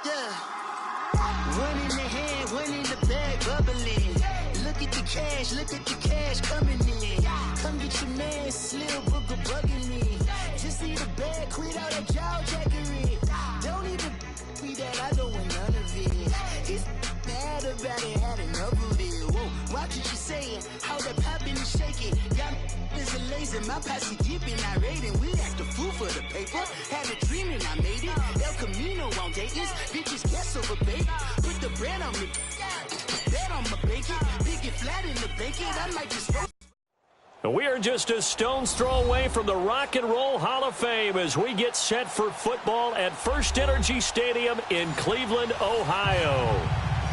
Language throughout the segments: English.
Yeah. One in the hand, one in the bag, bubbling. Look at the cash coming in. Come get your man, Slim Booker bugging me. Just see the bag, quit out that jaw jackery. Don't even be that, I don't want none of it. He's mad about it, had enough of it. Whoa, watch what you saying, how that poppin' and shaking. Got is a laser, my posse deep and I raiding. We act the fool for the paper, had a dream and I made it. El Camino on Dayton's, bitches guess over bait. Put the bread on me, bet on my bacon. Big it flat in the bacon, I might just roll. We are just a stone's throw away from the Rock and Roll Hall of Fame as we get set for football at First Energy Stadium in Cleveland, Ohio.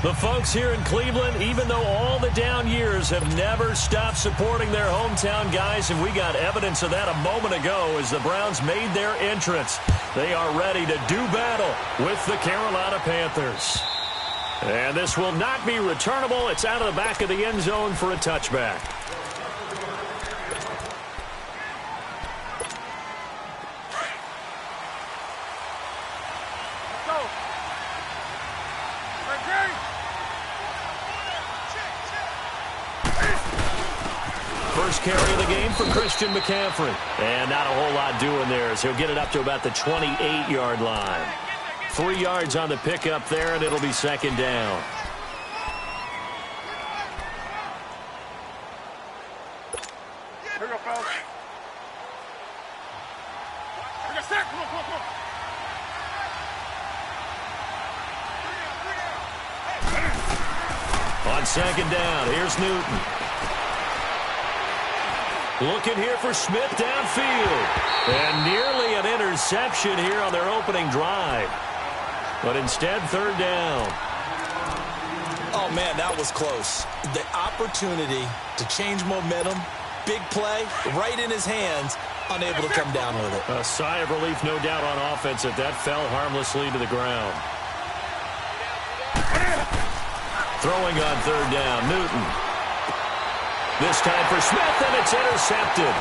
The folks here in Cleveland, even though all the down years, have never stopped supporting their hometown guys, and we got evidence of that a moment ago as the Browns made their entrance. They are ready to do battle with the Carolina Panthers. And this will not be returnable. It's out of the back of the end zone for a touchback. First carry of the game for Christian McCaffrey. And not a whole lot doing there as he'll get it up to about the 28-yard line. 3 yards on the pickup there, and it'll be second down. Here we go, fellas. Come on. On second down, here's Newton. Looking here for Smith downfield. And nearly an interception here on their opening drive. But instead, third down. Oh, man, that was close. The opportunity to change momentum, big play, right in his hands, unable to come down with it. A sigh of relief, no doubt, on offense that fell harmlessly to the ground. Throwing on third down, Newton. This time for Smith, and it's intercepted.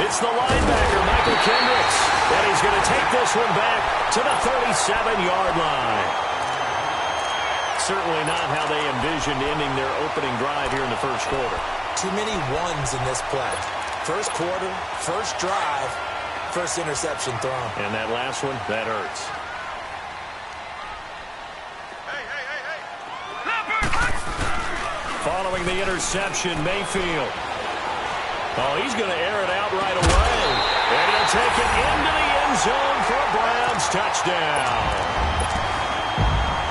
It's the linebacker, Michael Kendricks, and he's going to take this one back to the 37-yard line. Certainly not how they envisioned ending their opening drive here in the first quarter. Too many ones in this play. First quarter, first drive, first interception thrown. And that last one, that hurts. Following the interception, Mayfield. Oh, he's going to air it out right away. And he'll take it into the end zone for a Browns touchdown.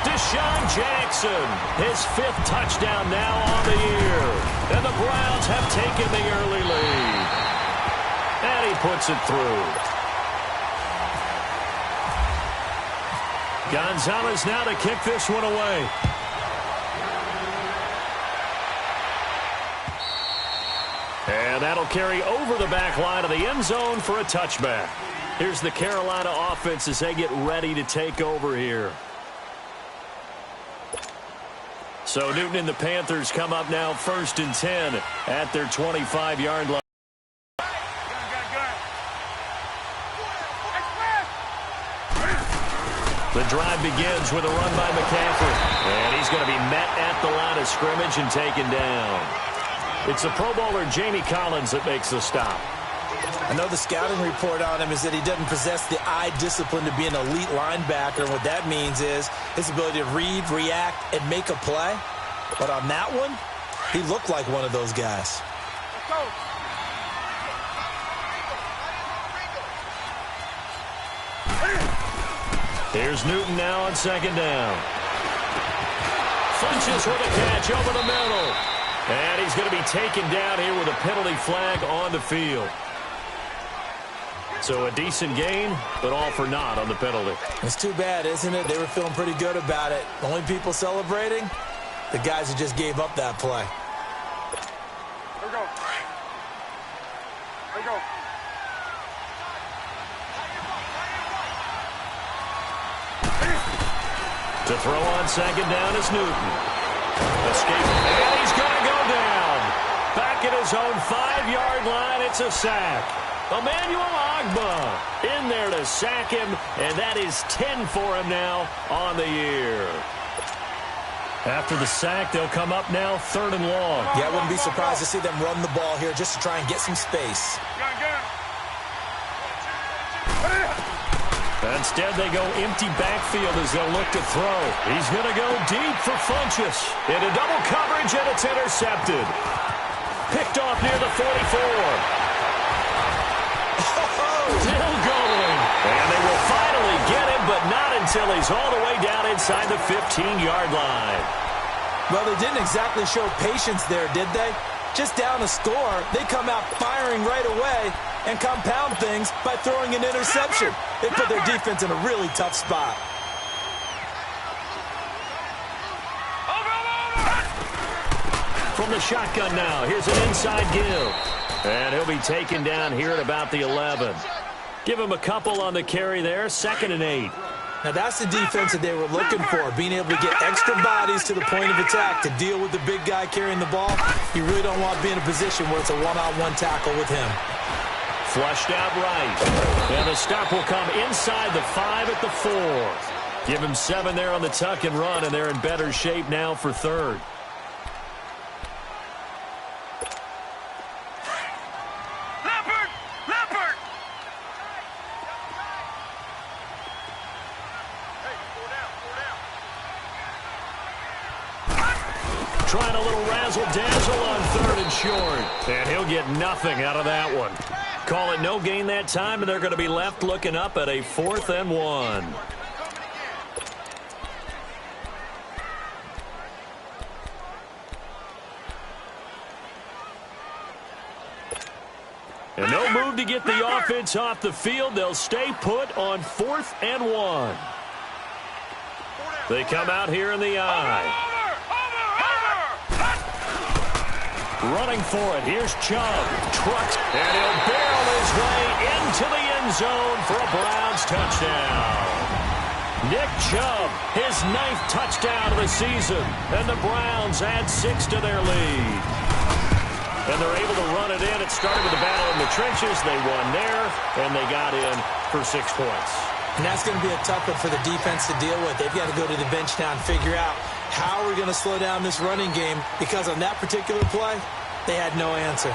Deshaun Jackson, his 5th touchdown now on the year. And the Browns have taken the early lead. And he puts it through. Gonzalez now to kick this one away. And that'll carry over the back line of the end zone for a touchback. Here's the Carolina offense as they get ready to take over here. So Newton and the Panthers come up now 1st and 10 at their 25-yard line. The drive begins with a run by McCaffrey. And he's going to be met at the line of scrimmage and taken down. It's the Pro Bowler Jamie Collins that makes the stop. I know the scouting report on him is that he doesn't possess the eye discipline to be an elite linebacker. And what that means is his ability to read, react, and make a play. But on that one, he looked like one of those guys. Here's Newton now on second down. Funches with a catch over the middle. And he's going to be taken down here with a penalty flag on the field. So a decent gain, but all for naught on the penalty. It's too bad, isn't it? They were feeling pretty good about it. The only people celebrating, the guys who just gave up that play. Here we go. Here we go. To throw on second down is Newton. Escape, and he's going to go down. Back at his own 5-yard line, it's a sack. Emmanuel Ogbah in there to sack him, and that is 10 for him now on the year. After the sack, they'll come up now 3rd and long. Yeah, I wouldn't be surprised to see them run the ball here just to try and get some space. Instead, they go empty backfield as they'll look to throw. He's going to go deep for Funchess. Into double coverage, and it's intercepted. Picked off near the 44. Still going. And they will finally get him, but not until he's all the way down inside the 15-yard line. Well, they didn't exactly show patience there, did they? Just down a score, they come out firing right away and compound things by throwing an interception. They put their defense in a really tough spot. From the shotgun now, here's an inside give. And he'll be taken down here at about the 11. Give him a couple on the carry there, 2nd and 8. Now, that's the defense that they were looking for, being able to get extra bodies to the point of attack to deal with the big guy carrying the ball. You really don't want to be in a position where it's a one-on-one tackle with him. Flushed out right. And the stop will come inside the 5 at the 4. Give him 7 there on the tuck and run, and they're in better shape now for 3rd. Trying a little razzle-dazzle on 3rd and short. And he'll get nothing out of that one. Call it no gain that time, and they're going to be left looking up at a 4th and 1. And no move to get the offense off the field. They'll stay put on 4th and 1. They come out here in the eye. Running for it. Here's Chubb. Trucks. And he'll barrel his way into the end zone for a Browns touchdown. Nick Chubb, his 9th touchdown of the season. And the Browns add 6 to their lead. And they're able to run it in. It started with a battle in the trenches. They won there, and they got in for 6 points. And that's going to be a tough one for the defense to deal with. They've got to go to the bench now and figure out how are we going to slow down this running game, because on that particular play, they had no answer.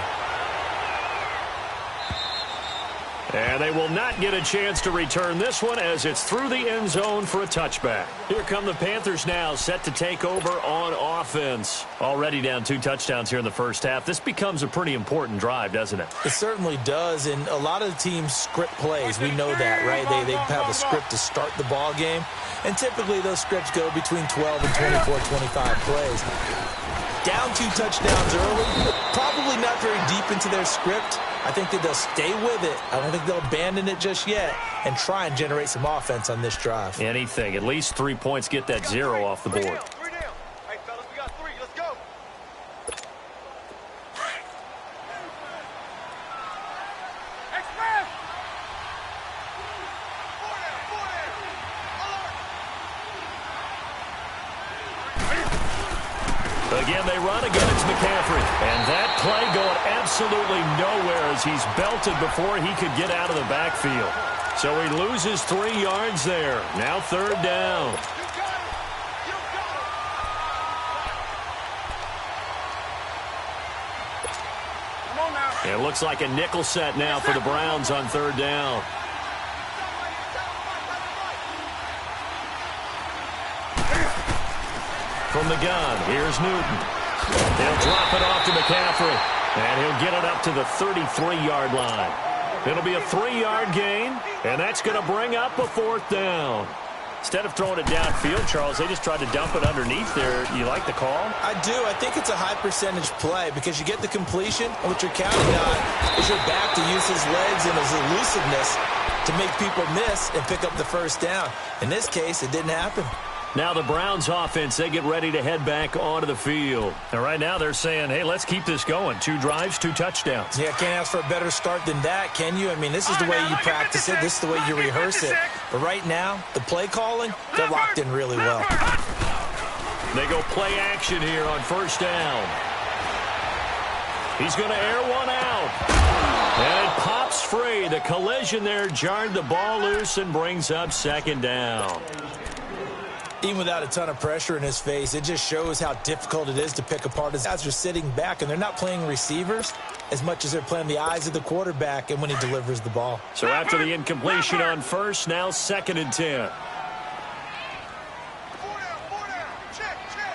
And they will not get a chance to return this one as it's through the end zone for a touchback. Here come the Panthers now, set to take over on offense. Already down 2 touchdowns here in the first half. This becomes a pretty important drive, doesn't it? It certainly does, and a lot of the teams script plays. We know that, right? They have a script to start the ball game, and typically those scripts go between 12 and 24, 25 plays. Down 2 touchdowns early, probably not very deep into their script. I think that they'll stay with it. I don't think they'll abandon it just yet and try and generate some offense on this drive. Anything. At least 3 points, get that 0 off the board. 3 down. Hey, fellas, we got 3. Let's go. Express! 4 down. Again, they run. Again, it's McCaffrey. And that play going absolutely nowhere as he's belted before he could get out of the backfield. So he loses 3 yards there. Now 3rd down. Come on now. It looks like a nickel set now for the Browns on 3rd down. From the gun, here's Newton. He'll drop it off to McCaffrey, and he'll get it up to the 33-yard line. It'll be a 3-yard gain, and that's going to bring up a 4th down. Instead of throwing it downfield, Charles, they just tried to dump it underneath there. You like the call? I do. I think it's a high-percentage play because you get the completion, and what you're counting on is your back to use his legs and his elusiveness to make people miss and pick up the 1st down. In this case, it didn't happen. Now the Browns offense, they get ready to head back onto the field. And right now they're saying, hey, let's keep this going. 2 drives, 2 touchdowns. Yeah, can't ask for a better start than that, can you? I mean, this is the way you practice it. This is the way you rehearse it. But right now, the play calling, they're locked in really well. They go play action here on 1st down. He's going to air one out. And it pops free. The collision there jarred the ball loose and brings up second down. Even without a ton of pressure in his face, it just shows how difficult it is to pick apart. His guys are sitting back, and they're not playing receivers as much as they're playing the eyes of the quarterback and when he delivers the ball. So after the incompletion on first, now 2nd and 10. All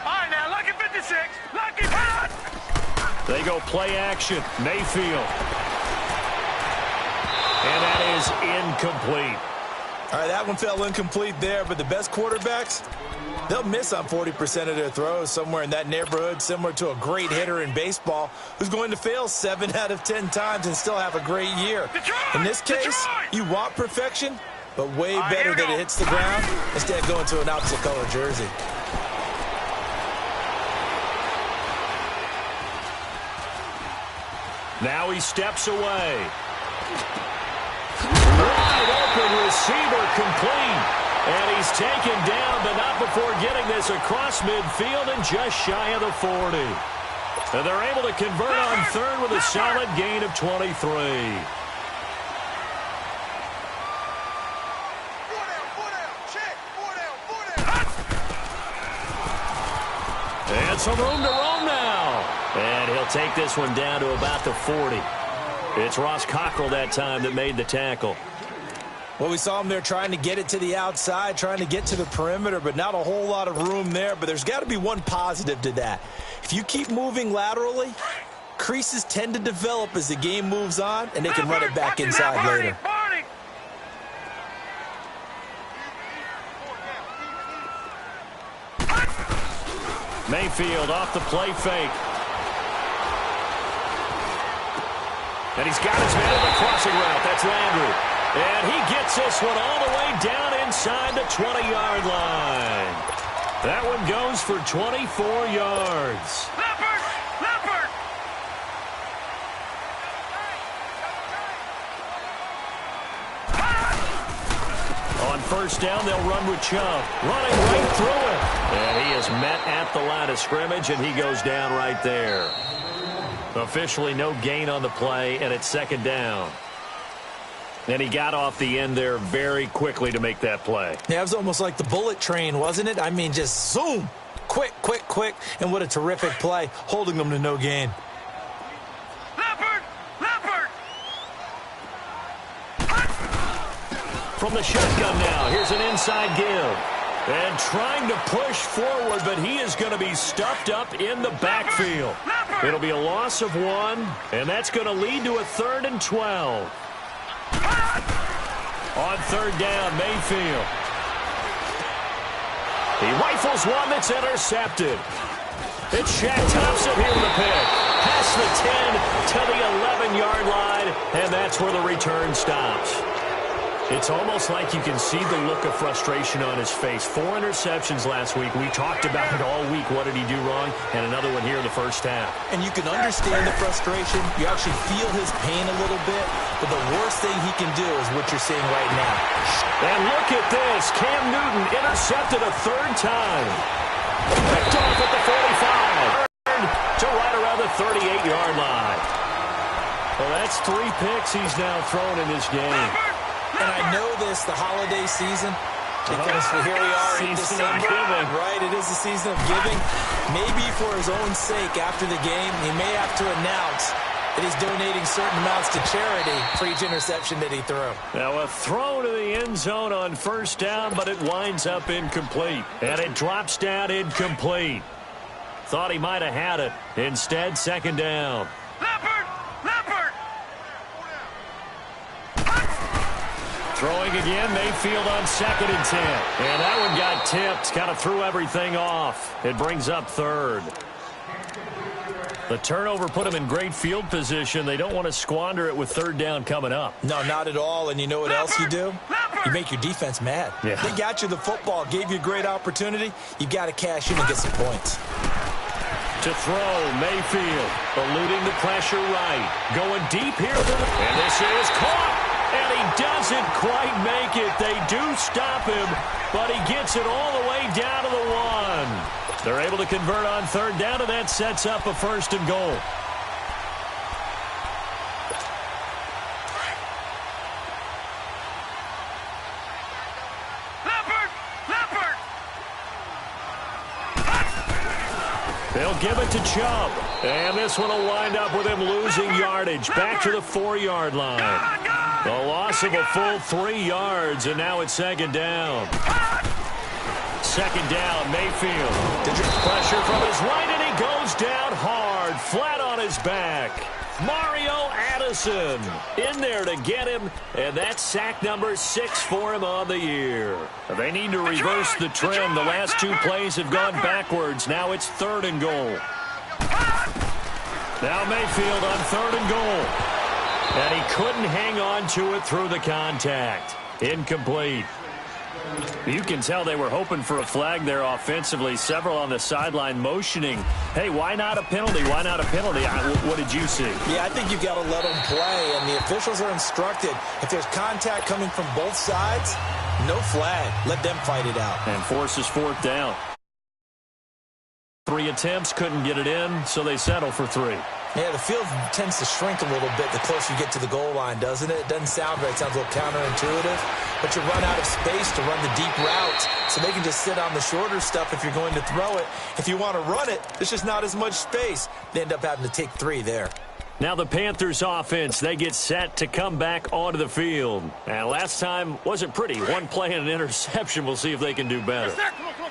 right, now, lucky 56. Lucky hot. They go play action. Mayfield. And that is incomplete. All right, that one fell incomplete there, but the best quarterbacks, they'll miss on 40% of their throws, somewhere in that neighborhood, similar to a great hitter in baseball who's going to fail 7 out of 10 times and still have a great year. In this case, you want perfection, but way better that it hits the ground instead of going to an opposite color jersey. Now he steps away. Wide open receiver complete. And he's taken down, but not before getting this across midfield and just shy of the 40. And they're able to convert on third with a solid gain of 23. And some room to roam now. And he'll take this one down to about the 40. It's Ross Cockrell that time that made the tackle. Well, we saw him there trying to get it to the outside, trying to get to the perimeter, but not a whole lot of room there. But there's got to be one positive to that. If you keep moving laterally, creases tend to develop as the game moves on, and they can run it back inside later. Mayfield off the play fake. And he's got his man on the crossing route. That's Landry. And he gets this one all the way down inside the 20-yard line. That one goes for 24 yards. Leopard! Leopard! On first down, they'll run with Chubb. Running right through it. And he is met at the line of scrimmage, and he goes down right there. Officially no gain on the play, and it's second down. And he got off the end there very quickly to make that play. Yeah, it was almost like the bullet train, wasn't it? I mean, just zoom. Quick, quick, quick. And what a terrific play, holding them to no gain. Leopard! Leopard! From the shotgun now, here's an inside give. And trying to push forward, but he is going to be stuffed up in the backfield. It'll be a loss of 1, and that's going to lead to a 3rd and 12. On third down, Mayfield. He rifles one that's intercepted. It's Shaq Thompson here with the pick. Past the 10 to the 11-yard line, and that's where the return stops. It's almost like you can see the look of frustration on his face. 4 interceptions last week. We talked about it all week. What did he do wrong? And another one here in the first half. And you can understand the frustration. You actually feel his pain a little bit. But the worst thing he can do is what you're seeing right now. And look at this. Cam Newton intercepted a 3rd time. Picked off at the 45. To right around the 38-yard line. Well, that's 3 picks he's now thrown in this game. And I know this, the holiday season, because here we are in December, right? It is the season of giving. Maybe for his own sake, after the game, he may have to announce that he's donating certain amounts to charity for each interception that he threw. Now a throw to the end zone on first down, but it winds up incomplete. And it drops down incomplete. Thought he might have had it. Instead, second down. Leopard! Leopard! Throwing again, Mayfield on 2nd and 10. And that one got tipped, kind of threw everything off. It brings up 3rd. The turnover put him in great field position. They don't want to squander it with 3rd down coming up. No, not at all. And you know what else you do? You make your defense mad. Yeah. They got you the football, gave you a great opportunity. You got to cash in and get some points. To throw, Mayfield eluding the pressure right. Going deep here. And this is caught. And he doesn't quite make it. They do stop him, but he gets it all the way down to the 1. They're able to convert on 3rd down, and that sets up a 1st and goal. They'll give it to Chubb. And this one will wind up with him losing yardage. Back to the 4-yard line. The loss of a full 3 yards, and now it's second down. Second down, Mayfield. Pressure from his right, and he goes down hard, flat on his back. Mario Addison in there to get him, and that's sack number 6 for him on the year. They need to reverse the trend. The last 2 plays have gone backwards. Now it's 3rd and goal. Now Mayfield on 3rd and goal. And he couldn't hang on to it through the contact. Incomplete. You can tell they were hoping for a flag there offensively. Several on the sideline motioning. Hey, why not a penalty? Why not a penalty? What did you see? Yeah, I think you've got to let them play, and the officials are instructed. If there's contact coming from both sides, no flag. Let them fight it out. And forces 4th down. 3 attempts, couldn't get it in, so they settle for 3. Yeah, the field tends to shrink a little bit the closer you get to the goal line, doesn't it? It doesn't sound right. It sounds a little counterintuitive. But you run out of space to run the deep routes, so they can just sit on the shorter stuff if you're going to throw it. If you want to run it, there's just not as much space. They end up having to take 3 there. Now the Panthers offense, they get set to come back onto the field. And last time wasn't pretty. 1 play and an interception. We'll see if they can do better.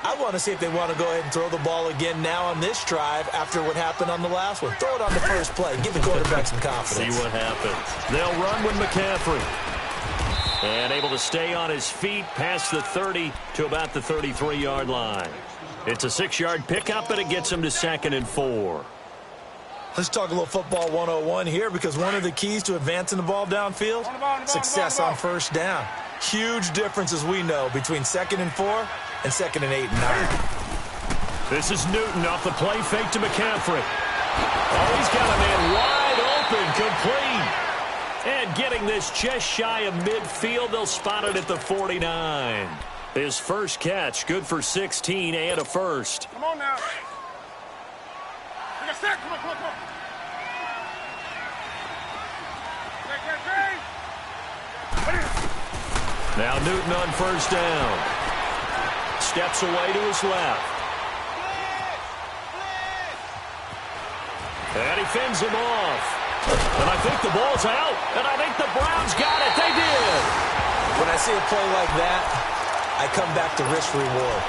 I want to see if they want to go ahead and throw the ball again now on this drive after what happened on the last one. Throw it on the first play. Give the quarterback some confidence. See what happens. They'll run with McCaffrey. And able to stay on his feet past the 30 to about the 33-yard line. It's a 6-yard pickup, and it gets him to 2nd and 4. Let's talk a little football 101 here, because one of the keys to advancing the ball downfield, success on first down. Huge difference, as we know, between 2nd and 4 and 2nd and 8 and 9. This is Newton off the play fake to McCaffrey. Oh, he's got a man wide open, complete. And getting this just shy of midfield, they'll spot it at the 49. His first catch, good for 16 and a first. Come on now. Take a sack. Come on. Now Newton on first down. Steps away to his left. And he fends him off. And I think the ball's out. And I think the Browns got it. They did. When I see a play like that, I come back to risk reward.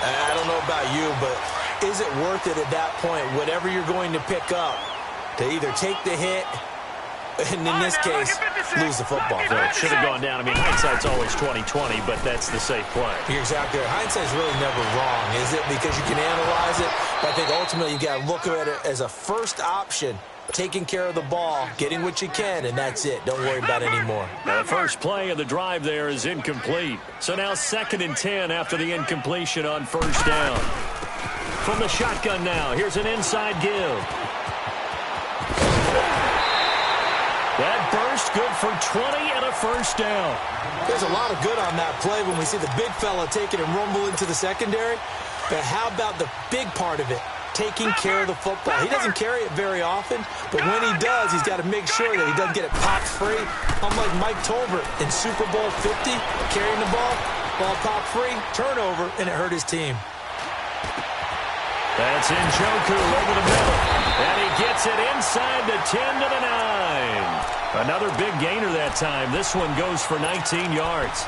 I don't know about you, but is it worth it at that point, whatever you're going to pick up, to either take the hit, and in this case, lose the football? So it should have gone down. I mean, hindsight's always 20/20, but that's the safe play. You're exactly right. Hindsight's really never wrong, is it? Because you can analyze it, but I think ultimately you got to look at it as a first option, taking care of the ball, getting what you can, and that's it. Don't worry about it anymore. Now, the first play of the drive there is incomplete. So now 2nd and 10 after the incompletion on first down. From the shotgun now, here's an inside give. That burst good for 20 and a first down. There's a lot of good on that play when we see the big fella take it and rumble into the secondary. But how about the big part of it? Taking care of the football. He doesn't carry it very often, but when he does, he's got to make sure that he doesn't get it popped free. Unlike Mike Tolbert in Super Bowl 50, carrying the ball popped free, turnover, and it hurt his team. That's Njoku over the middle. And he gets it inside the 10 to the 9. Another big gainer that time. This one goes for 19 yards.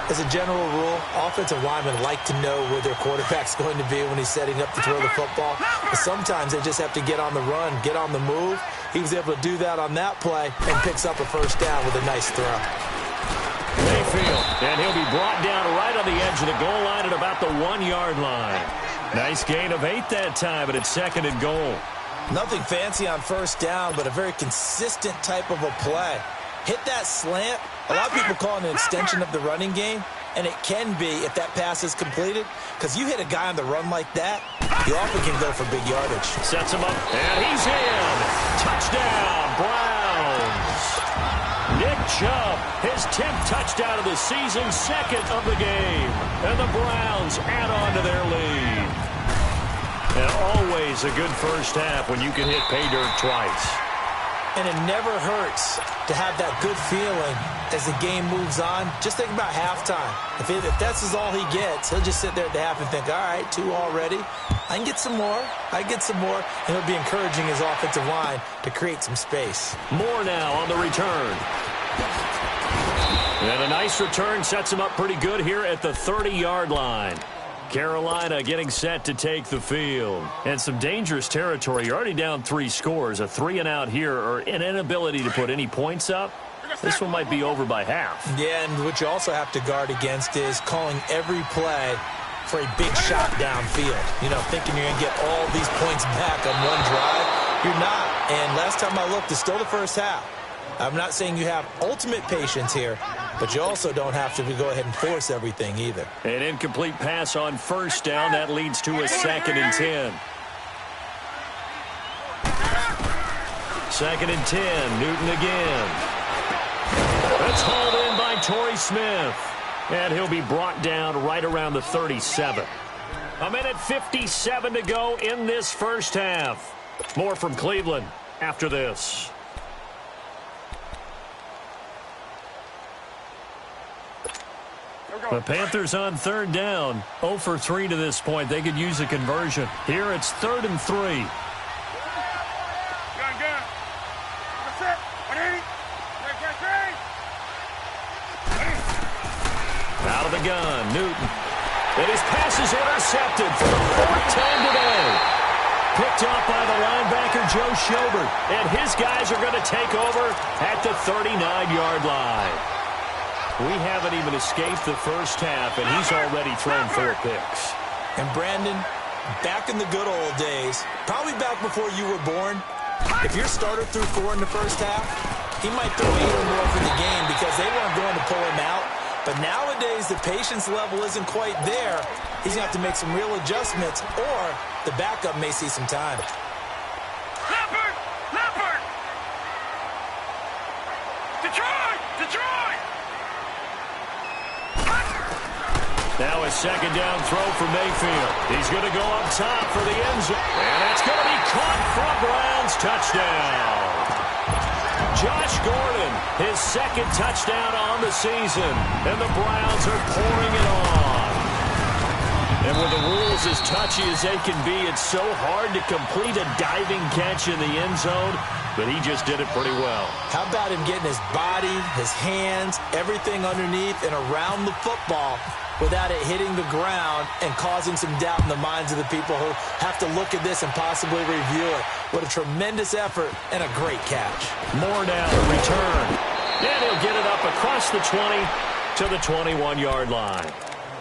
As a general rule, offensive linemen like to know where their quarterback's going to be when he's setting up to throw the football. But sometimes they just have to get on the run, get on the move. He was able to do that on that play and picks up a first down with a nice throw. Mayfield, and he'll be brought down right on the edge of the goal line at about the 1-yard line. Nice gain of 8 that time, but it's 2nd and goal. Nothing fancy on first down, but a very consistent type of a play. Hit that slant. A lot of people call it an extension of the running game, and it can be if that pass is completed, because you hit a guy on the run like that, you often can go for big yardage. Sets him up, and he's in. Touchdown, Browns. Nick Chubb, his 10th touchdown of the season, 2nd of the game. And the Browns add on to their lead. And always a good first half when you can hit pay dirt twice. And it never hurts to have that good feeling as the game moves on. Just think about halftime. If that's all he gets, he'll just sit there at the half and think, all right, 2 already. I can get some more. I get some more. And he'll be encouraging his offensive line to create some space. More now on the return. And a nice return sets him up pretty good here at the 30-yard line. Carolina getting set to take the field. And some dangerous territory. You're already down 3 scores. A 3-and-out here, or an inability to put any points up. This one might be over by half. Yeah, and what you also have to guard against is calling every play for a big shot downfield. You know, thinking you're going to get all these points back on one drive. You're not. And last time I looked, it's still the first half. I'm not saying you have ultimate patience here, but you also don't have to go ahead and force everything either. An incomplete pass on first down. That leads to a 2nd and 10. 2nd and 10. Newton again. That's hauled in by Torrey Smith. And he'll be brought down right around the 37. 1:57 to go in this first half. More from Cleveland after this. The Panthers on 3rd down. 0 for 3 to this point. They could use a conversion. Here it's 3rd and 3. Gun. That's it. 180. Out of the gun, Newton. And his pass is intercepted for the 4th time today. Picked off by the linebacker, Joe Schobert. And his guys are going to take over at the 39-yard line. We haven't even escaped the first half, and he's already thrown 4 picks. And Brandon, back in the good old days, probably back before you were born, if your starter threw 4 in the first half, he might throw 8 or more for the game because they weren't going to pull him out. But nowadays, the patience level isn't quite there. He's going to have to make some real adjustments, or the backup may see some time. Leopard! Detroit! Now a 2nd down throw for Mayfield. He's going to go up top for the end zone. And that's going to be caught for a Browns touchdown. Josh Gordon, his 2nd touchdown on the season. And the Browns are pouring it on. And with the rules as touchy as they can be, it's so hard to complete a diving catch in the end zone. But he just did it pretty well. How about him getting his body, his hands, everything underneath and around the football without it hitting the ground and causing some doubt in the minds of the people who have to look at this and possibly review it. What a tremendous effort and a great catch. More now, return. And he'll get it up across the 20 to the 21-yard line.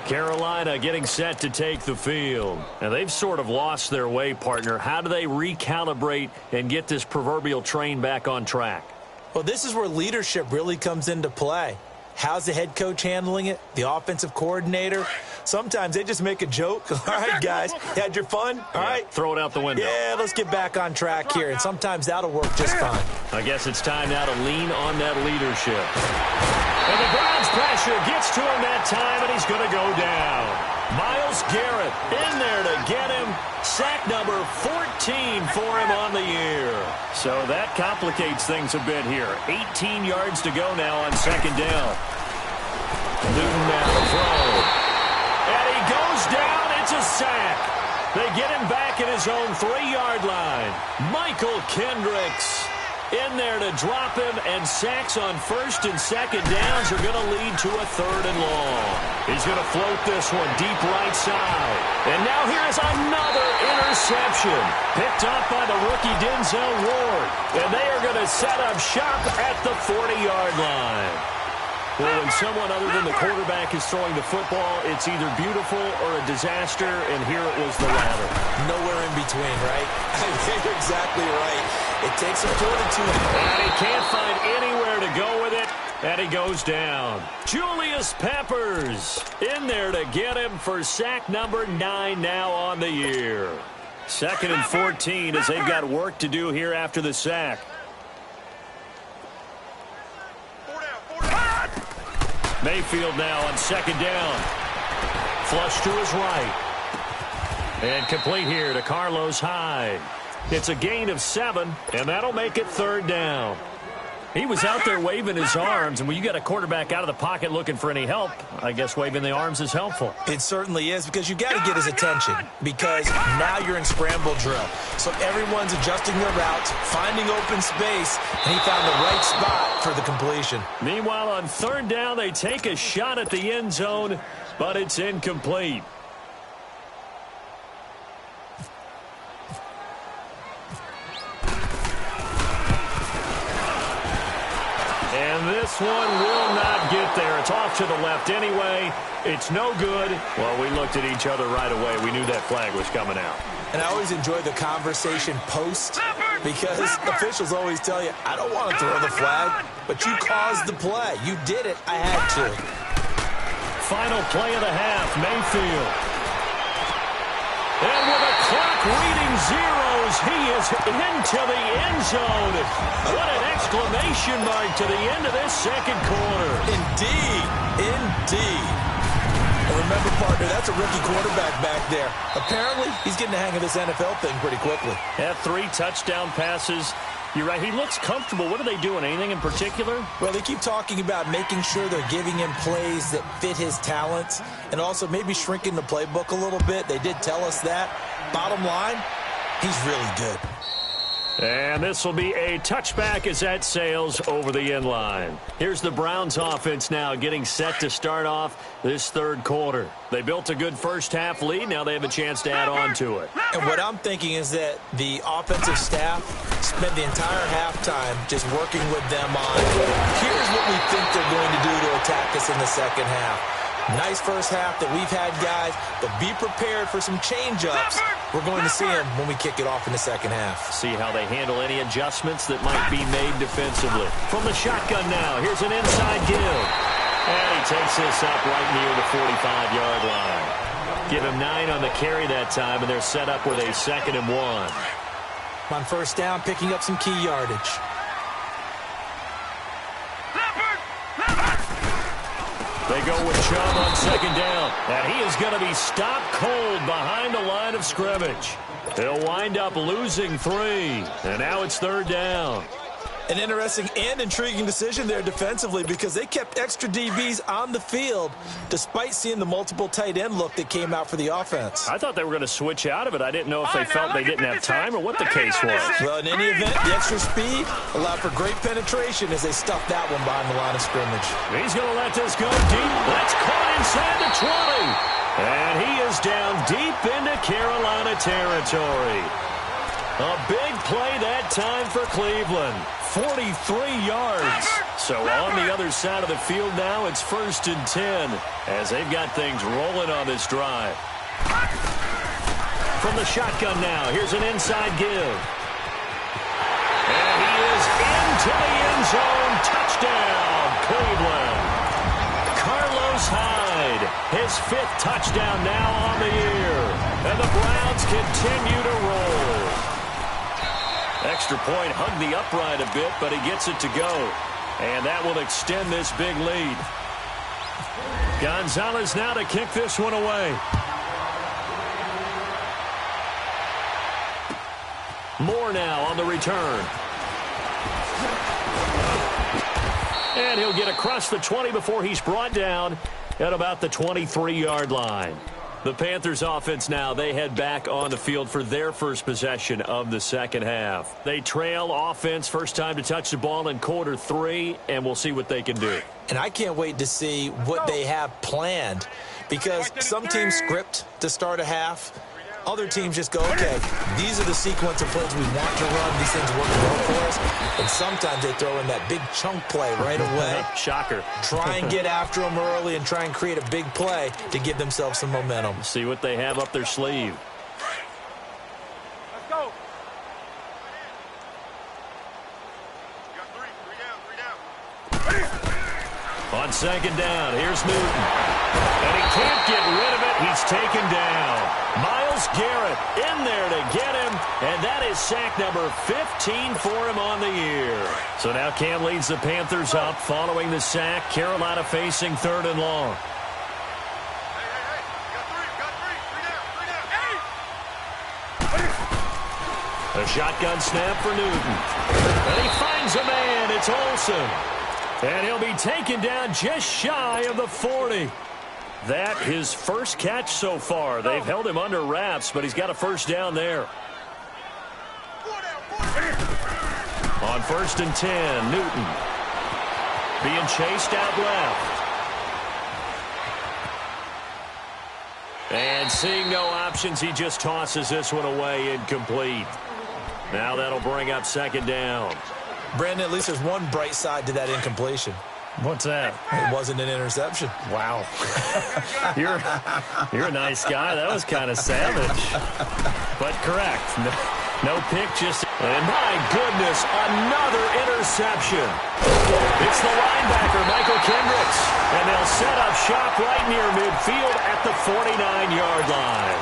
Carolina getting set to take the field. And they've sort of lost their way, partner. How do they recalibrate and get this proverbial train back on track? Well, this is where leadership really comes into play. How's the head coach handling it? The offensive coordinator? Sometimes they just make a joke. All right, guys, had your fun? All right. Throw it out the window. Yeah, let's get back on track here. And sometimes that'll work just fine. I guess it's time now to lean on that leadership. And the Browns pressure gets to him that time, and he's going to go down. Myles Garrett in there to get him. Sack number 14 for him on the year. So that complicates things a bit here. 18 yards to go now on 2nd down. Newton now to throw. And he goes down. It's a sack. They get him back at his own 3-yard line. Michael Kendricks in there to drop him, and sacks on 1st and 2nd downs are going to lead to a 3rd and long. He's going to float this one deep right side. And now here's another interception. Picked up by the rookie Denzel Ward. And they are going to set up shop at the 40-yard line. Well, when someone other than the quarterback is throwing the football, it's either beautiful or a disaster, and here it was the latter. Nowhere in between, right? I think you're exactly right. It takes some fortitude. And he can't find anywhere to go with it, and he goes down. Julius Peppers in there to get him for sack number 9 now on the year. 2nd and 14 as they've got work to do here after the sack. Mayfield now on 2nd down. Flush to his right. And complete here to Carlos Hyde. It's a gain of 7, and that'll make it 3rd down. He was out there waving his arms, and when you got a quarterback out of the pocket looking for any help, I guess waving the arms is helpful. It certainly is, because you got to get his attention, because now you're in scramble drill. So everyone's adjusting their routes, finding open space, and he found the right spot for the completion. Meanwhile, on 3rd down, they take a shot at the end zone, but it's incomplete. And this one will not get there. It's off to the left anyway. It's no good. Well, we looked at each other right away. We knew that flag was coming out. And I always enjoy the conversation post, because officials always tell you, I don't want to throw the flag, but you caused the play. You did it. I had to. Final play of the half, Mayfield. And with a clock reading zeros, he is into the end zone. What an exclamation mark to the end of this 2nd quarter. Indeed. Indeed. And remember, partner, that's a rookie quarterback back there. Apparently, he's getting the hang of this NFL thing pretty quickly. Had 3 touchdown passes. You're right, he looks comfortable. What are they doing? Anything in particular? Well, they keep talking about making sure they're giving him plays that fit his talents, and also maybe shrinking the playbook a little bit. They did tell us that. Bottom line, he's really good. And this will be a touchback as that sails over the end line. Here's the Browns offense now getting set to start off this 3rd quarter. They built a good first half lead. Now they have a chance to add on to it. And what I'm thinking is that the offensive staff spent the entire halftime just working with them on, here's what we think they're going to do to attack us in the 2nd half. Nice first half that we've had, guys, but be prepared for some change-ups. We're going to see them when we kick it off in the 2nd half. See how they handle any adjustments that might be made defensively. From the shotgun now, here's an inside give. And he takes this up right near the 45-yard line. Give him 9 on the carry that time, and they're set up with a 2nd and 1. On 1st down, picking up some key yardage. They go with Chubb on 2nd down. And he is going to be stopped cold behind the line of scrimmage. He'll wind up losing 3. And now it's 3rd down. An interesting and intriguing decision there defensively, because they kept extra DBs on the field despite seeing the multiple tight end look that came out for the offense. I thought they were going to switch out of it. I didn't know if they felt they didn't have time or what the case was. Well, in any event, the extra speed allowed for great penetration as they stuffed that one behind the line of scrimmage. He's going to let this go deep. That's caught inside the 20. And he is down deep into Carolina territory. A big play that time for Cleveland. 43 yards. So on the other side of the field now, it's 1st and 10 as they've got things rolling on this drive. From the shotgun now, here's an inside give. And he is into the end zone. Touchdown, Cleveland. Carlos Hyde, his 5th touchdown now on the year. And the Browns continue to roll. Extra point, hugged the upright a bit, but he gets it to go. And that will extend this big lead. Gonzalez now to kick this one away. Moore now on the return. And he'll get across the 20 before he's brought down at about the 23-yard line. The Panthers offense now, they head back on the field for their first possession of the 2nd half. They trail offense, first time to touch the ball in quarter 3, and we'll see what they can do. And I can't wait to see what they have planned, because some teams script to start a half. Other teams just go, okay, these are the sequence of plays we want to run. These things work well for us. And sometimes they throw in that big chunk play right away. Shocker. Try and get after them early and try and create a big play to give themselves some momentum. See what they have up their sleeve. Let's go. You got 3 down. On 2nd down, here's Newton. And he can't get rid of it. He's taken down. Myles Garrett in there to get him. And that is sack number 15 for him on the year. So now Cam leads the Panthers up following the sack. Carolina facing 3rd and long. A shotgun snap for Newton. And he finds a man. It's Olsen. And he'll be taken down just shy of the 40. That his first catch so far. They've held him under wraps, but he's got a first down there. On 1st and 10, Newton being chased out left. And seeing no options, he just tosses this one away, incomplete. Now that'll bring up 2nd down. Brandon, at least there's one bright side to that incompletion. What's that? It wasn't an interception. Wow. You're a nice guy. That was kind of savage. But correct. No pick, just... And my goodness, another interception. It's the linebacker, Michael Kendricks. And they'll set up shop right near midfield at the 49-yard line.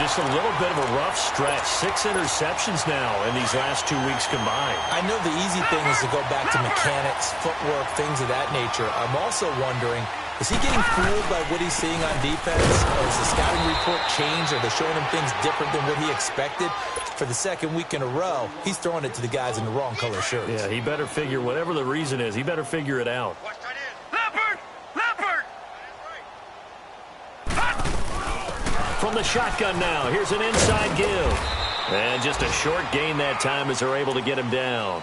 Just a little bit of a rough stretch. 6 interceptions now in these last 2 weeks combined. I know the easy thing is to go back to mechanics, footwork, things of that nature. I'm also wondering, is he getting fooled by what he's seeing on defense? Or is the scouting report changed? Are they showing him things different than what he expected? For the 2nd week in a row, he's throwing it to the guys in the wrong color shirts. Yeah, he better figure, whatever the reason is, he better figure it out. From the shotgun now, here's an inside give. And just a short gain that time as they're able to get him down.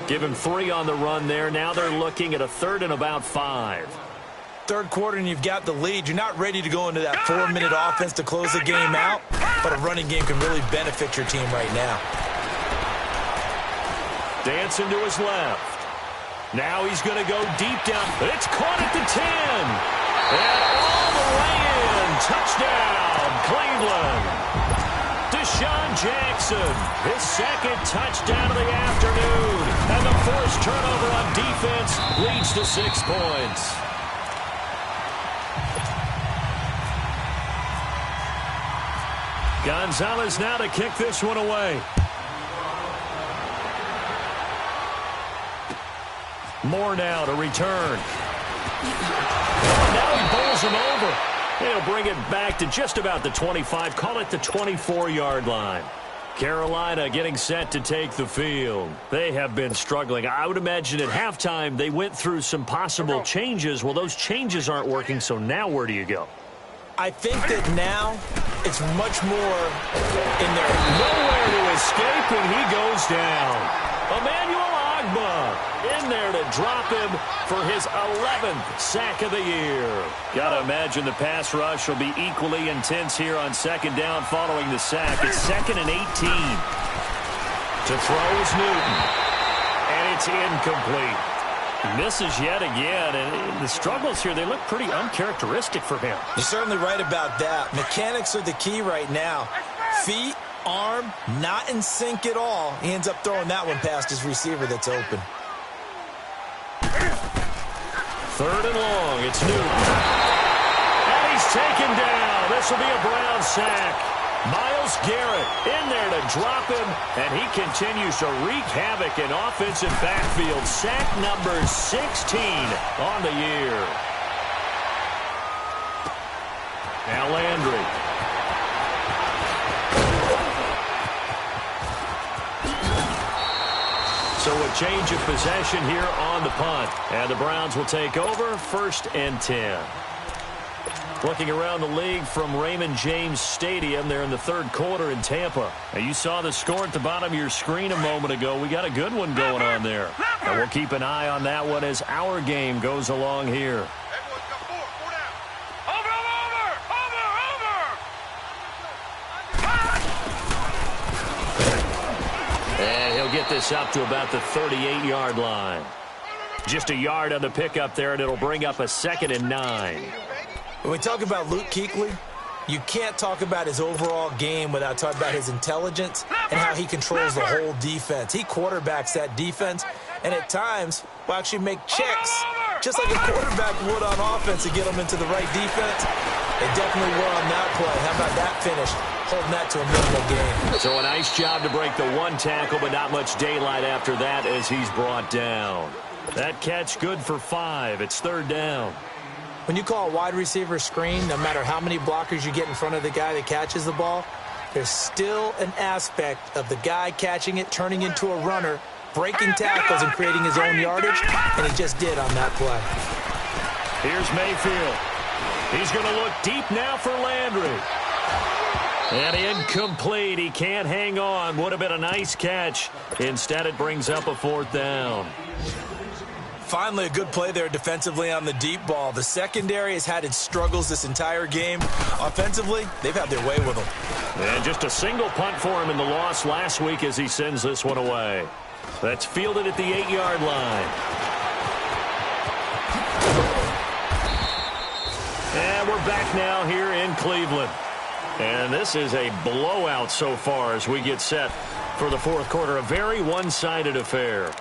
Give him 3 on the run there. Now they're looking at a 3rd and about 5. 3rd quarter and you've got the lead. You're not ready to go into that 4-minute offense to close the game out, but a running game can really benefit your team right now. Dancing to his left. Now he's going to go deep down. It's caught at the 10. And all the way in. Touchdown, Cleveland. Deshaun Jackson, his 2nd touchdown of the afternoon. And the forced turnover on defense leads to 6 points. Gonzalez now to kick this one away. Moore now to return. Now he bowls him over. He'll bring it back to just about the 25. Call it the 24-yard line. Carolina getting set to take the field. They have been struggling. I would imagine at halftime they went through some possible changes. Well, those changes aren't working, so now where do you go? I think that now it's much more in there. Nowhere to escape, and he goes down. Emmanuel Ogbah in there to drop him for his 11th sack of the year. Got to imagine the pass rush will be equally intense here on 2nd down following the sack. It's 2nd and 18. To throw is Newton. And it's incomplete. Misses yet again, and the struggles here, they look pretty uncharacteristic for him. You're certainly right about that. Mechanics are the key right now. Feet, arm, not in sync at all. He ends up throwing that one past his receiver that's open. 3rd and long, it's Newton. And he's taken down. This will be a Brown sack. Myles Garrett in there to drop him, and he continues to wreak havoc in offensive backfield. Sack number 16 on the year. Now Landry. So a change of possession here on the punt. And the Browns will take over 1st and 10. Looking around the league from Raymond James Stadium there in the 3rd quarter in Tampa. Now you saw the score at the bottom of your screen a moment ago. We got a good one going on there. And we'll keep an eye on that one as our game goes along here. And he'll get this up to about the 38-yard line. Just a yard on the pickup there, and it'll bring up a 2nd and 9. When we talk about Luke Kuechly, you can't talk about his overall game without talking about his intelligence and how he controls the whole defense. He quarterbacks that defense, and at times will actually make checks, just like a quarterback would on offense, to get them into the right defense. They definitely were on that play. How about that finish? Holding that to a minimal gain. So a nice job to break the 1 tackle, but not much daylight after that as he's brought down. That catch good for 5. It's 3rd down. When you call a wide receiver screen, no matter how many blockers you get in front of the guy that catches the ball, there's still an aspect of the guy catching it, turning into a runner, breaking tackles and creating his own yardage, and he just did on that play. Here's Mayfield. He's going to look deep now for Landry. And incomplete. He can't hang on. Would have been a nice catch. Instead, it brings up a 4th down. Finally, a good play there defensively on the deep ball. The secondary has had its struggles this entire game. Offensively, they've had their way with them. And just a single punt for him in the loss last week as he sends this one away. That's fielded at the 8-yard line. And we're back now here in Cleveland. And this is a blowout so far as we get set for the 4th quarter. A very one-sided affair.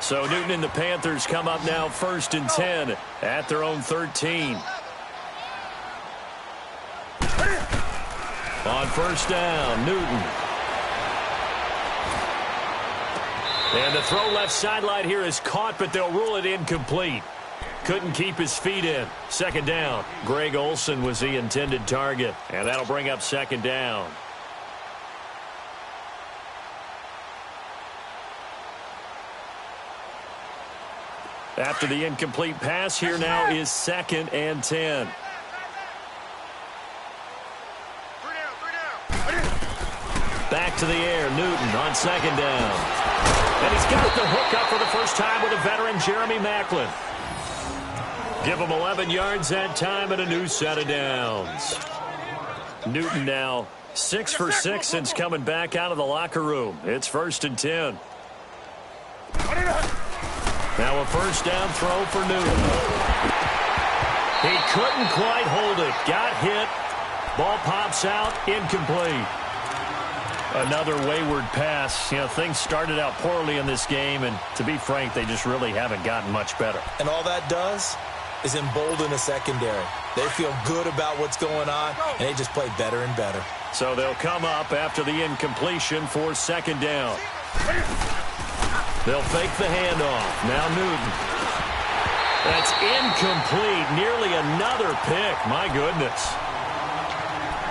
So Newton and the Panthers come up now 1st and 10 at their own 13. On 1st down, Newton. And the throw left sideline here is caught, but they'll rule it incomplete. Couldn't keep his feet in. 2nd down. Greg Olsen was the intended target, and that'll bring up 2nd down. After the incomplete pass, here now is 2nd and 10. Back to the air, Newton on 2nd down. And he's got the hook up for the first time with a veteran, Jeremy Maclin. Give him 11 yards that time and a new set of downs. Newton now 6 for 6 since coming back out of the locker room. It's 1st and 10. Now a 1st down throw for Newton. He couldn't quite hold it. Got hit. Ball pops out. Incomplete. Another wayward pass. You know, things started out poorly in this game, and to be frank, they just really haven't gotten much better. And all that does is embolden the secondary. They feel good about what's going on, and they just play better and better. So they'll come up after the incompletion for 2nd down. They'll fake the handoff. Now Newton. That's incomplete. Nearly another pick. My goodness.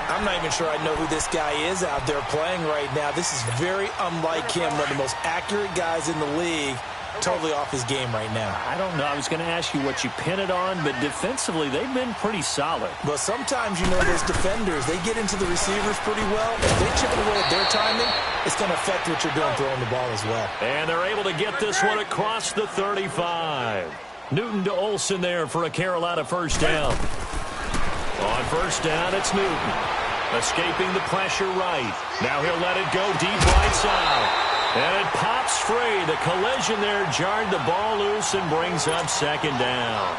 I'm not even sure I know who this guy is out there playing right now. This is very unlike him, one of the most accurate guys in the league. Totally off his game right now. I don't know. I was going to ask you what you pin it on, but defensively, they've been pretty solid. Well, sometimes, you know, those defenders, they get into the receivers pretty well. If they chip it away at their timing, it's going to affect what you're doing throwing the ball as well. And they're able to get this one across the 35. Newton to Olsen there for a Carolina 1st down. On 1st down, it's Newton. Escaping the pressure right. Now he'll let it go deep right side. And it pops free. The collision there jarred the ball loose and brings up 2nd down.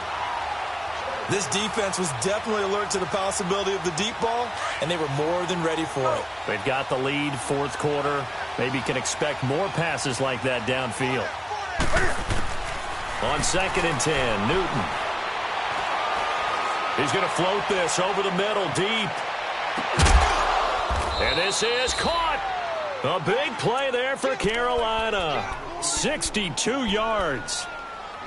This defense was definitely alert to the possibility of the deep ball, and they were more than ready for it. They've got the lead 4th quarter. Maybe can expect more passes like that downfield. On 2nd and 10, Newton. He's going to float this over the middle deep. And this is caught. A big play there for Carolina. 62 yards.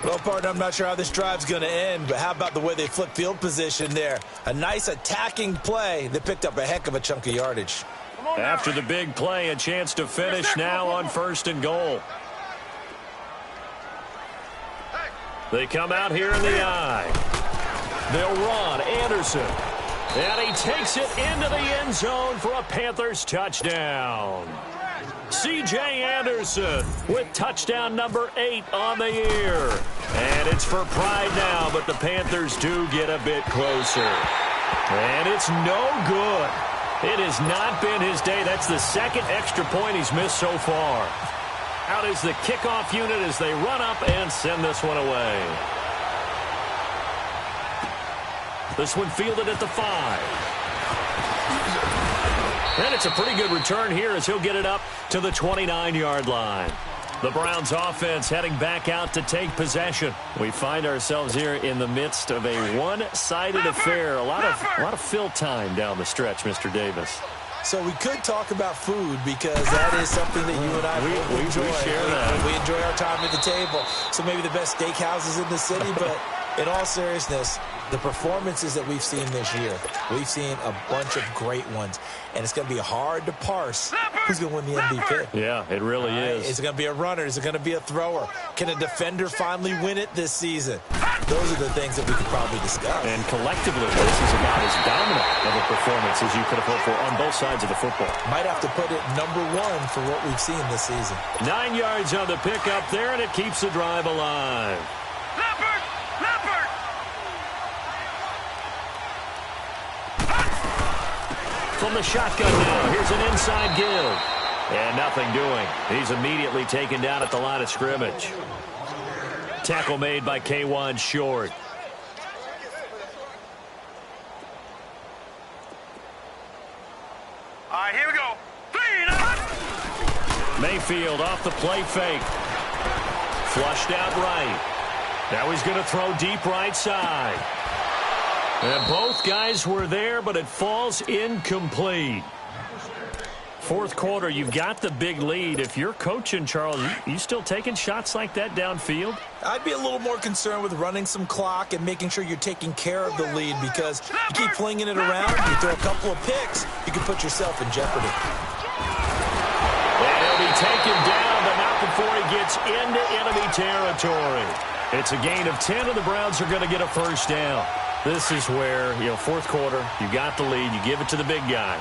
Well, partner, I'm not sure how this drive's going to end, but how about the way they flip field position there? A nice attacking play that picked up a heck of a chunk of yardage. After the big play, a chance to finish now on 1st and goal. They come out here in the eye. They'll run. Anderson. And he takes it into the end zone for a Panthers touchdown. C.J. Anderson with touchdown number 8 on the year. And it's for pride now, but the Panthers do get a bit closer. And it's no good. It has not been his day. That's the 2nd extra point he's missed so far. Out is the kickoff unit as they run up and send this one away. This one fielded at the 5. And it's a pretty good return here as he'll get it up to the 29-yard line. The Browns offense heading back out to take possession. We find ourselves here in the midst of a one-sided affair. A lot of fill time down the stretch, Mr. Davis. So we could talk about food because that is something that you and I we enjoy. We share that. We enjoy our time at the table. So maybe the best steakhouses in the city, but in all seriousness, The performances that we've seen this year, we've seen a bunch of great ones, and it's going to be hard to parse who's going to win the MVP. Yeah, it really is. Is it going to be a runner? Is it going to be a thrower? Can a defender finally win it this season? Those are the things that we could probably discuss. And collectively, this is about as dominant of a performance as you could have hoped for on both sides of the football. Might have to put it number one for what we've seen this season. 9 yards on the pickup there, and it keeps the drive alive. Leopard! Leopard! From the shotgun now, here's an inside give. And nothing doing. He's immediately taken down at the line of scrimmage. Tackle made by K1 Short. All right, here we go. Mayfield off the play fake. Flushed out right. Now he's going to throw deep right side. And both guys were there, but it falls incomplete. Fourth quarter, you've got the big lead. If you're coaching, Charles, you still taking shots like that downfield? I'd be a little more concerned with running some clock and making sure you're taking care of the lead, because you keep flinging it around, you throw a couple of picks, you can put yourself in jeopardy. And he'll be taken down, but not before he gets into enemy territory. It's a gain of 10, and the Browns are going to get a first down. This is where, fourth quarter, you got the lead, you give it to the big guy.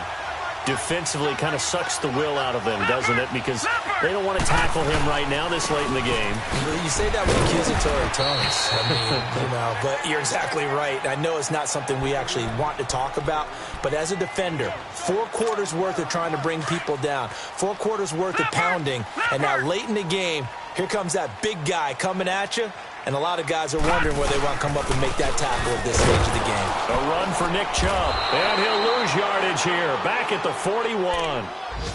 Defensively kind of sucks the will out of them, doesn't it? Because they don't want to tackle him right now this late in the game. You say that with accusatory tones. I mean, but you're exactly right. I know it's not something we actually want to talk about, but as a defender, 4 quarters worth of trying to bring people down, 4 quarters worth of pounding, and now late in the game, here comes that big guy coming at you. And a lot of guys are wondering where they want to come up and make that tackle at this stage of the game. A run for Nick Chubb. And he'll lose yardage here. Back at the 41.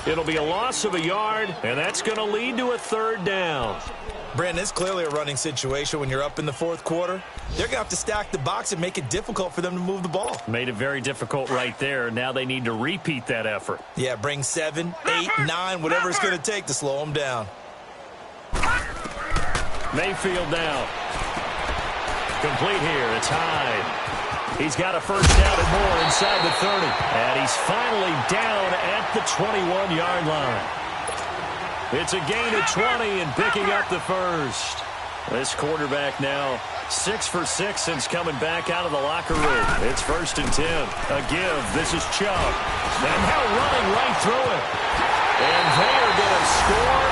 It'll be a loss of a yard, and that's going to lead to a third down. Brandon, it's clearly a running situation when you're up in the fourth quarter. They're going to have to stack the box and make it difficult for them to move the ball. Made it very difficult right there. Now they need to repeat that effort. Yeah, bring 7, 8, 9, whatever it's going to take to slow them down. Mayfield now. Complete here. It's Hyde. He's got a first down and more inside the 30. And he's finally down at the 21-yard line. It's a gain of 20 and picking up the first. This quarterback now 6 for 6 since coming back out of the locker room. It's 1st and 10. A give. This is Chubb. And now running right through it. And they are going to score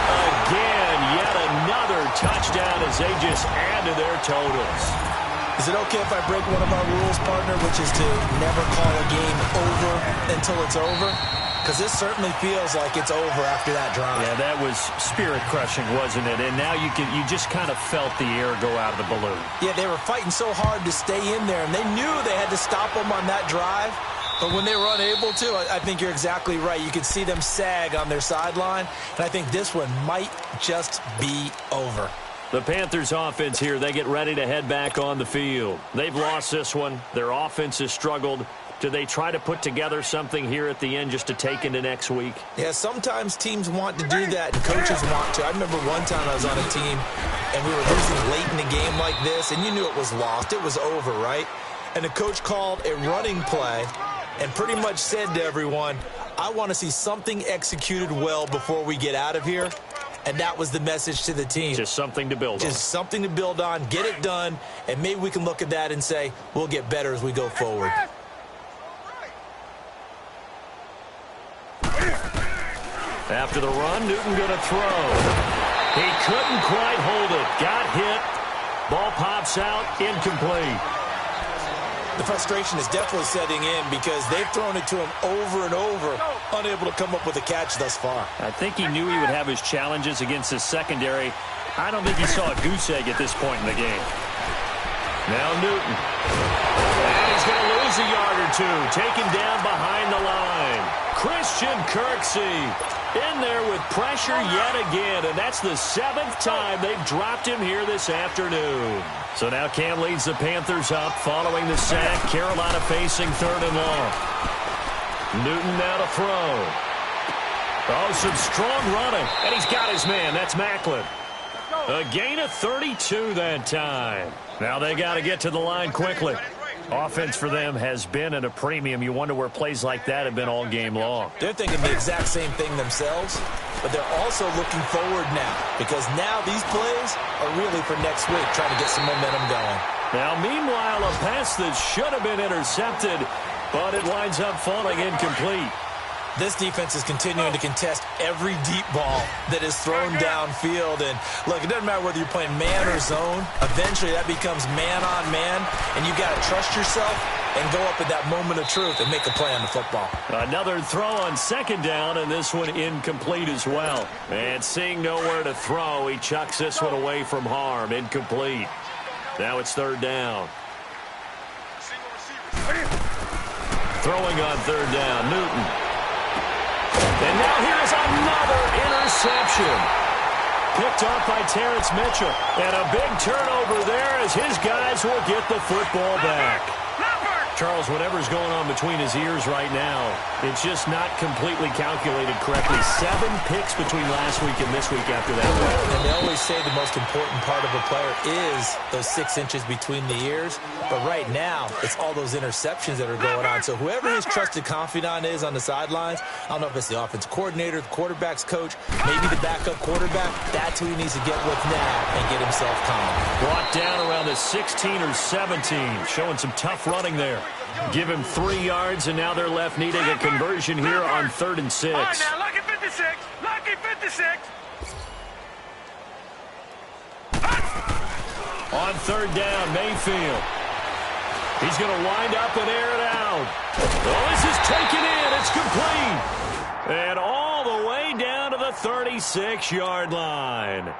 again. Yet another touchdown as they just add to their totals. Is it okay if I break one of our rules, partner, which is to never call a game over until it's over? Because this certainly feels like it's over after that drive. Yeah, that was spirit-crushing, wasn't it? And now you just kind of felt the air go out of the balloon. Yeah, they were fighting so hard to stay in there, and they knew they had to stop them on that drive. But when they were unable to, I think you're exactly right. You could see them sag on their sideline, and I think this one might just be over. The Panthers offense here, they get ready to head back on the field. They've lost this one. Their offense has struggled. Do they try to put together something here at the end just to take into next week? Yeah, sometimes teams want to do that, and coaches want to. I remember one time I was on a team, and we were losing late in the game like this, and you knew it was lost. It was over, right? And the coach called a running play and pretty much said to everyone, I want to see something executed well before we get out of here. And that was the message to the team. Just something to build on. Just something to build on, get it done, and maybe we can look at that and say, we'll get better as we go forward. After the run, Newton going to throw. He couldn't quite hold it. Got hit. Ball pops out, incomplete. The frustration is definitely setting in because they've thrown it to him over and over, unable to come up with a catch thus far. I think he knew he would have his challenges against his secondary. I don't think he saw a goose egg at this point in the game. Now Newton. And he's going to lose a yard or two. Taken down behind the line. Christian Kirksey in there with pressure yet again. And that's the 7th time they've dropped him here this afternoon. So now Cam leads the Panthers up following the sack. Carolina facing 3rd and long. Newton now to throw. Oh, some strong running. And he's got his man. That's Macklin. A gain of 32 that time. Now they got to get to the line quickly. Offense for them has been at a premium. You wonder where plays like that have been all game long. They're thinking the exact same thing themselves, but they're also looking forward now because now these plays are really for next week, trying to get some momentum going. Now, meanwhile, a pass that should have been intercepted, but it winds up falling incomplete. This defense is continuing to contest every deep ball that is thrown downfield. And, look, it doesn't matter whether you're playing man or zone. Eventually, that becomes man on man, and you got to trust yourself and go up at that moment of truth and make a play on the football. Another throw on second down, and this one incomplete as well. And seeing nowhere to throw, he chucks this one away from harm. Incomplete. Now it's third down. Throwing on third down, Newton. And now here's another interception. Picked off by Terrence Mitchell. And a big turnover there as his guys will get the football back. Charles, whatever's going on between his ears right now, it's just not completely calculated correctly. 7 picks between last week and this week after that. And they always say the most important part of a player is those 6 inches between the ears. But right now, it's all those interceptions that are going on. So whoever his trusted confidant is on the sidelines, I don't know if it's the offense coordinator, the quarterback's coach, maybe the backup quarterback, that's who he needs to get with now and get himself calm. Brought down around the 16 or 17, showing some tough running there. Give him 3 yards, and now they're left needing a conversion here on 3rd and 6. All right, now, lucky 56. Lucky 56. On 3rd down, Mayfield. He's going to wind up and air it out. Well, this is taken in. It's complete. And all the way down to the 36-yard line.